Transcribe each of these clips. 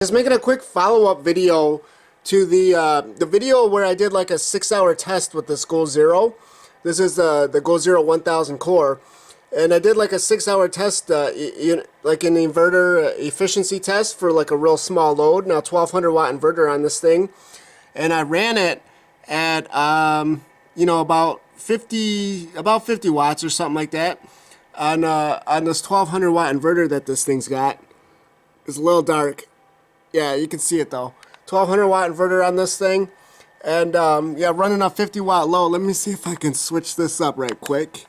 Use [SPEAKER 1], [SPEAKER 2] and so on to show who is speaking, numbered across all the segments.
[SPEAKER 1] Just making a quick follow-up video to the video where I did like a 6-hour test with this Goal Zero. This is the Goal Zero 1000 core, and I did like a 6-hour test, like an inverter efficiency test for like a real small load. Now 1200 watt inverter on this thing, and I ran it at about 50 watts or something like that on this 1200 watt inverter that this thing's got. It's a little dark. Yeah, you can see it though. 1200 watt inverter on this thing, and yeah, running a 50 watt load. Let me see if I can switch this up right quick.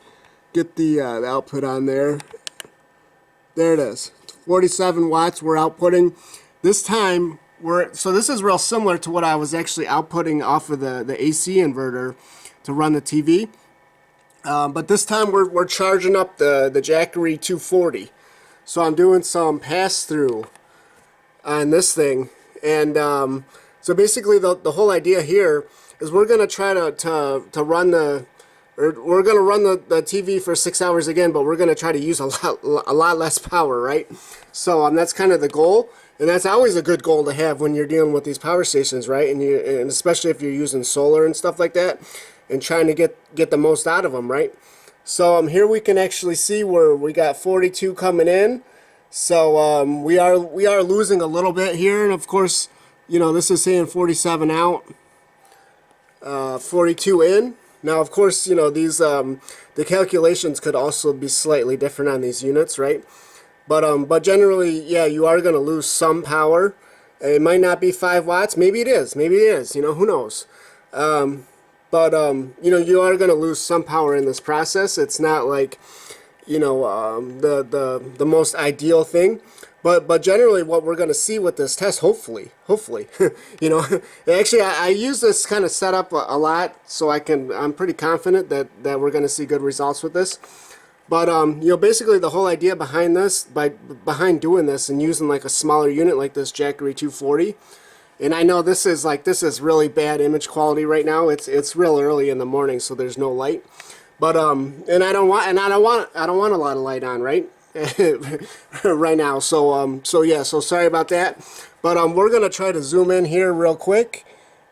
[SPEAKER 1] Get the output on there. There it is. 47 watts we're outputting. This time so this is real similar to what I was actually outputting off of the AC inverter to run the TV. But this time we're charging up the Jackery 240. So I'm doing some pass through on this thing, and so basically the whole idea here is we're gonna try to run we're gonna run the TV for 6 hours again, but we're gonna try to use a lot less power, right? So that's kind of the goal, and that's always a good goal to have when you're dealing with these power stations, right? And especially if you're using solar and stuff like that, and trying to get the most out of them, right? So here we can actually see where we got 42 coming in. So we are losing a little bit here, and of course, this is saying 47 out, 42 in. Now, of course, these the calculations could also be slightly different on these units, right? But generally, yeah, you are going to lose some power. It might not be 5 watts. Maybe it is. Maybe it is. Who knows? But you are going to lose some power in this process. It's not like the most ideal thing, but generally what we're going to see with this test, hopefully actually I use this kind of setup a lot, so I'm pretty confident that we're going to see good results with this. But basically the whole idea behind this, behind doing this and using like a smaller unit like this Jackery 240, and I know this is really bad image quality right now. It's real early in the morning, so there's no light. But and I don't want a lot of light on, right? Right now. So yeah, so sorry about that. But we're gonna try to zoom in here real quick,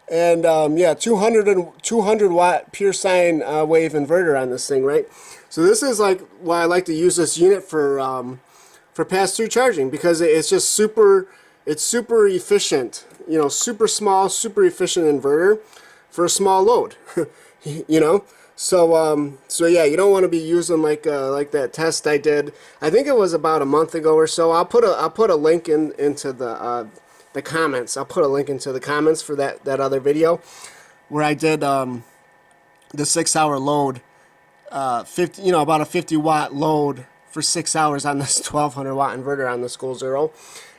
[SPEAKER 1] and yeah, 200 watt pure sine wave inverter on this thing, right? So this is like why I like to use this unit for pass-through charging, because it's just super efficient. Super small, super efficient inverter for a small load. So yeah, you don't want to be using like that test I did. I think it was about a month ago or so. I'll put a link into the comments. I'll put a link into the comments for that other video where I did the 6-hour load, about a 50 watt load for 6 hours on this 1200 watt inverter on this Goal Zero.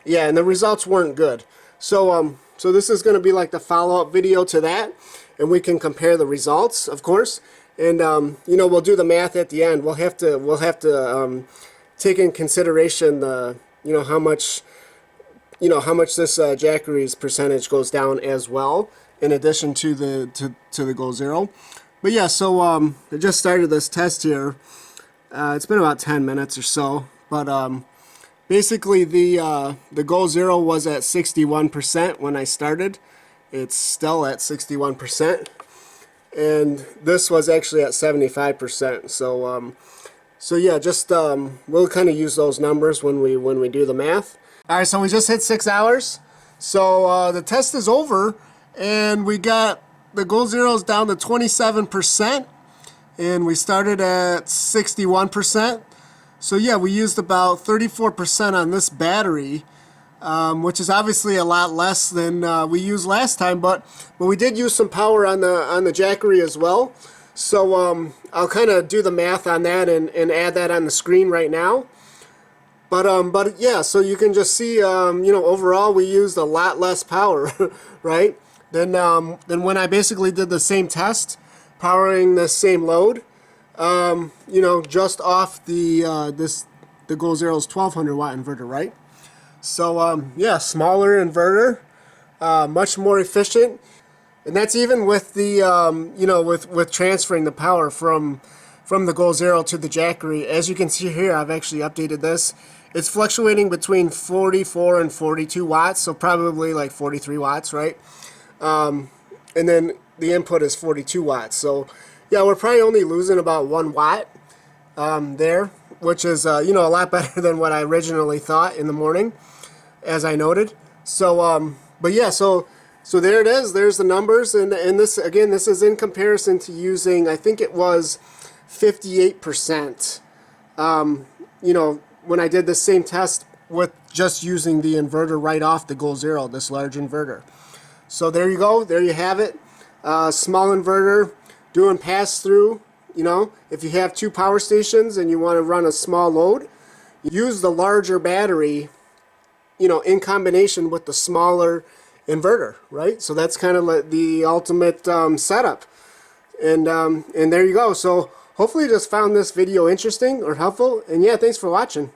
[SPEAKER 1] Yeah, and the results weren't good. So this is going to be like the follow-up video to that, and we can compare the results, of course. And we'll do the math at the end. We'll have to take in consideration the how much this Jackery's percentage goes down as well, in addition to the Goal Zero. But yeah, so I just started this test here. It's been about 10 minutes or so, but basically the Goal Zero was at 61% when I started. It's still at 61%. And this was actually at 75%. So yeah, just we'll kind of use those numbers when we do the math. All right, so we just hit 6 hours. So the test is over, and we got the Goal Zeros down to 27%, and we started at 61%. So yeah, we used about 34% on this battery, which is obviously a lot less than we used last time, but we did use some power on the Jackery as well. So I'll kind of do the math on that and add that on the screen right now. But yeah, so you can just see overall we used a lot less power, right? Than when I basically did the same test, powering the same load. Just off the Goal Zero's 1200 watt inverter, right? So yeah, smaller inverter, much more efficient, and that's even with the with transferring the power from the Goal Zero to the Jackery. As you can see here, I've actually updated this, it's fluctuating between 44 and 42 watts, so probably like 43 watts, right? And then the input is 42 watts. So yeah, we're probably only losing about 1 watt there, which is you know, a lot better than what I originally thought in the morning, as I noted. So but yeah, so there it is. There's the numbers, and this again, this is in comparison to using, I think it was 58%. You know, when I did the same test with just using the inverter right off the Goal Zero, this large inverter. So there you go. There you have it. Small inverter doing pass-through. You know, if you have 2 power stations and you want to run a small load, use the larger battery, you know, in combination with the smaller inverter, right? So that's kind of like the ultimate setup. And there you go. So hopefully you just found this video interesting or helpful. And yeah, thanks for watching.